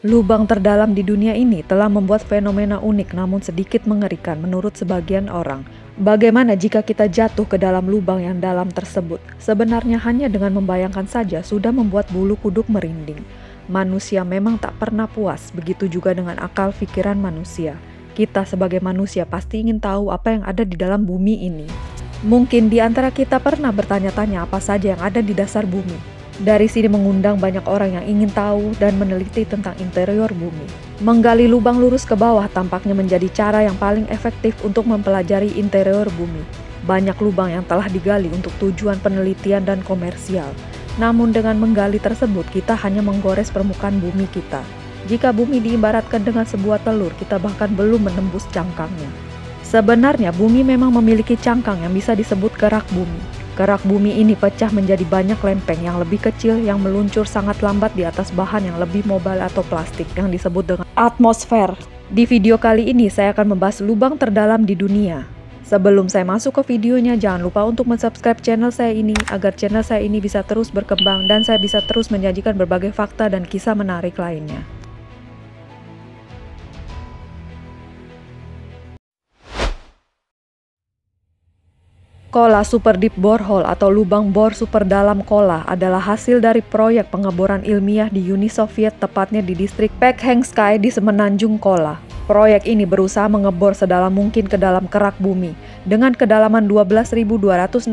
Lubang terdalam di dunia ini telah membuat fenomena unik namun sedikit mengerikan menurut sebagian orang. Bagaimana jika kita jatuh ke dalam lubang yang dalam tersebut? Sebenarnya hanya dengan membayangkan saja sudah membuat bulu kuduk merinding. Manusia memang tak pernah puas, begitu juga dengan akal pikiran manusia. Kita sebagai manusia pasti ingin tahu apa yang ada di dalam bumi ini. Mungkin di antara kita pernah bertanya-tanya apa saja yang ada di dasar bumi. Dari sini mengundang banyak orang yang ingin tahu dan meneliti tentang interior bumi. Menggali lubang lurus ke bawah tampaknya menjadi cara yang paling efektif untuk mempelajari interior bumi. Banyak lubang yang telah digali untuk tujuan penelitian dan komersial. Namun dengan menggali tersebut kita hanya menggores permukaan bumi kita. Jika bumi diibaratkan dengan sebuah telur, kita bahkan belum menembus cangkangnya. Sebenarnya bumi memang memiliki cangkang yang bisa disebut kerak bumi. Kerak bumi ini pecah menjadi banyak lempeng yang lebih kecil yang meluncur sangat lambat di atas bahan yang lebih mobile atau plastik yang disebut dengan atmosfer. Di video kali ini saya akan membahas lubang terdalam di dunia. Sebelum saya masuk ke videonya, jangan lupa untuk mensubscribe channel saya ini agar channel saya ini bisa terus berkembang dan saya bisa terus menyajikan berbagai fakta dan kisah menarik lainnya. Kola Super Deep Borehole atau lubang bor super dalam Kola adalah hasil dari proyek pengeboran ilmiah di Uni Soviet, tepatnya di distrik Pekhengskaya di semenanjung Kola. Proyek ini berusaha mengebor sedalam mungkin ke dalam kerak bumi dengan kedalaman 12.262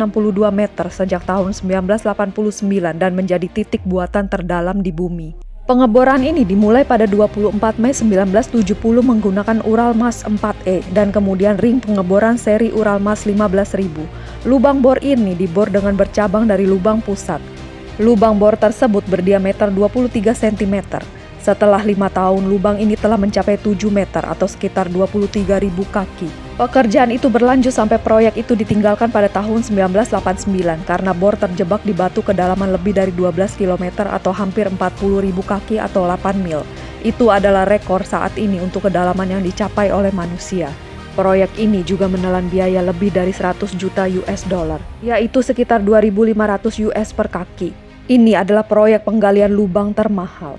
meter sejak tahun 1989 dan menjadi titik buatan terdalam di bumi. Pengeboran ini dimulai pada 24 Mei 1970 menggunakan Uralmas 4E dan kemudian ring pengeboran seri Uralmas 15.000. Lubang bor ini dibor dengan bercabang dari lubang pusat. Lubang bor tersebut berdiameter 23 cm. Setelah 5 tahun, lubang ini telah mencapai 7 meter atau sekitar 23.000 kaki. Pekerjaan itu berlanjut sampai proyek itu ditinggalkan pada tahun 1989 karena bor terjebak di batu kedalaman lebih dari 12 km atau hampir 40.000 kaki atau 8 mil. Itu adalah rekor saat ini untuk kedalaman yang dicapai oleh manusia. Proyek ini juga menelan biaya lebih dari 100 juta US dollar, yaitu sekitar 2.500 US per kaki. Ini adalah proyek penggalian lubang termahal.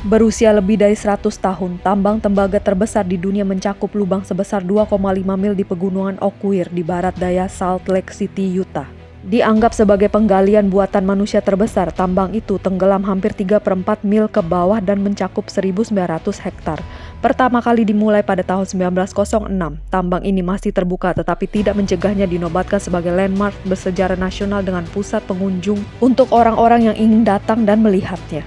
Berusia lebih dari 100 tahun, tambang tembaga terbesar di dunia mencakup lubang sebesar 2,5 mil di pegunungan Oak Weir di barat daya Salt Lake City, Utah. Dianggap sebagai penggalian buatan manusia terbesar, tambang itu tenggelam hampir 3/4 mil ke bawah dan mencakup 1.900 hektar. Pertama kali dimulai pada tahun 1906, tambang ini masih terbuka tetapi tidak mencegahnya dinobatkan sebagai landmark bersejarah nasional dengan pusat pengunjung untuk orang-orang yang ingin datang dan melihatnya.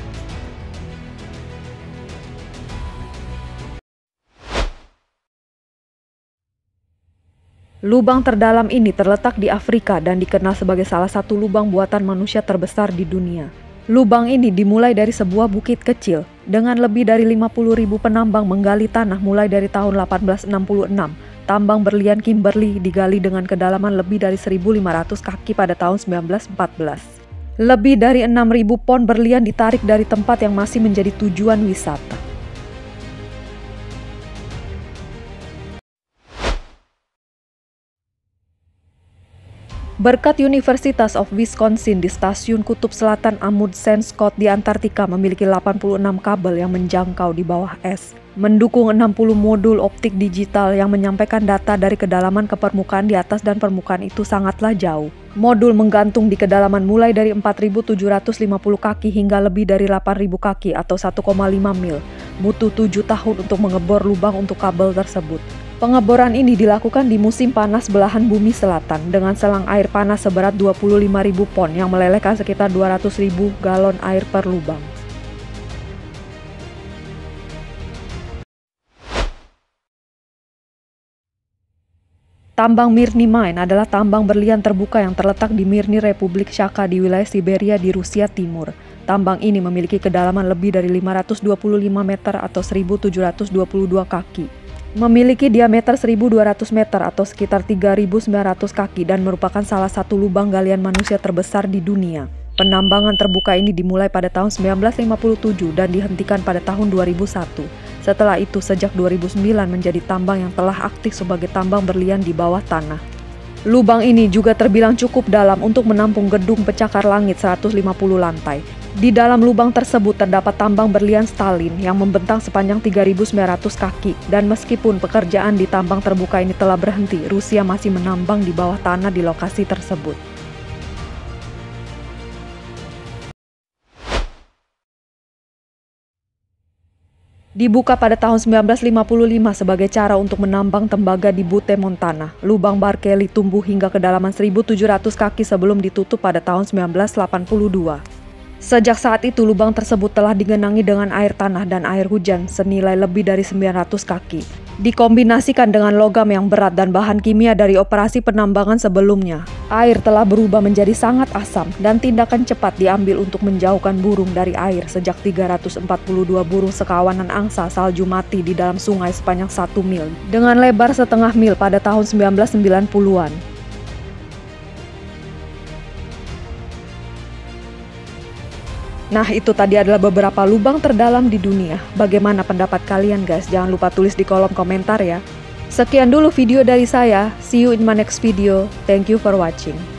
Lubang terdalam ini terletak di Afrika dan dikenal sebagai salah satu lubang buatan manusia terbesar di dunia. Lubang ini dimulai dari sebuah bukit kecil, dengan lebih dari 50.000 penambang menggali tanah mulai dari tahun 1866. Tambang berlian Kimberley digali dengan kedalaman lebih dari 1.500 kaki pada tahun 1914. Lebih dari 6.000 pon berlian ditarik dari tempat yang masih menjadi tujuan wisata. Berkat Universitas of Wisconsin di stasiun Kutub Selatan Amundsen Scott di Antartika memiliki 86 kabel yang menjangkau di bawah es, mendukung 60 modul optik digital yang menyampaikan data dari kedalaman ke permukaan di atas dan permukaan itu sangatlah jauh. Modul menggantung di kedalaman mulai dari 4.750 kaki hingga lebih dari 8.000 kaki atau 1,5 mil. Butuh 7 tahun untuk mengebor lubang untuk kabel tersebut. Pengeboran ini dilakukan di musim panas belahan bumi selatan dengan selang air panas seberat 25.000 pon yang melelehkan sekitar 200.000 galon air per lubang. Tambang Mirny Mine adalah tambang berlian terbuka yang terletak di Mirny, Republik Sakha di wilayah Siberia di Rusia Timur. Tambang ini memiliki kedalaman lebih dari 525 meter atau 1.722 kaki. Memiliki diameter 1.200 meter atau sekitar 3.900 kaki dan merupakan salah satu lubang galian manusia terbesar di dunia. Penambangan terbuka ini dimulai pada tahun 1957 dan dihentikan pada tahun 2001. Setelah itu, sejak 2009 menjadi tambang yang telah aktif sebagai tambang berlian di bawah tanah. Lubang ini juga terbilang cukup dalam untuk menampung gedung pencakar langit 150 lantai. Di dalam lubang tersebut terdapat tambang berlian Stalin yang membentang sepanjang 3.900 kaki. Dan meskipun pekerjaan di tambang terbuka ini telah berhenti, Rusia masih menambang di bawah tanah di lokasi tersebut. Dibuka pada tahun 1955 sebagai cara untuk menambang tembaga di Butte, Montana. Lubang Barkeley tumbuh hingga kedalaman 1.700 kaki sebelum ditutup pada tahun 1982. Sejak saat itu, lubang tersebut telah digenangi dengan air tanah dan air hujan senilai lebih dari 900 kaki. Dikombinasikan dengan logam yang berat dan bahan kimia dari operasi penambangan sebelumnya, air telah berubah menjadi sangat asam dan tindakan cepat diambil untuk menjauhkan burung dari air sejak 342 burung sekawanan angsa salju mati di dalam sungai sepanjang 1 mil dengan lebar setengah mil pada tahun 1990-an. Nah, itu tadi adalah beberapa lubang terdalam di dunia. Bagaimana pendapat kalian guys? Jangan lupa tulis di kolom komentar ya. Sekian dulu video dari saya. See you in my next video. Thank you for watching.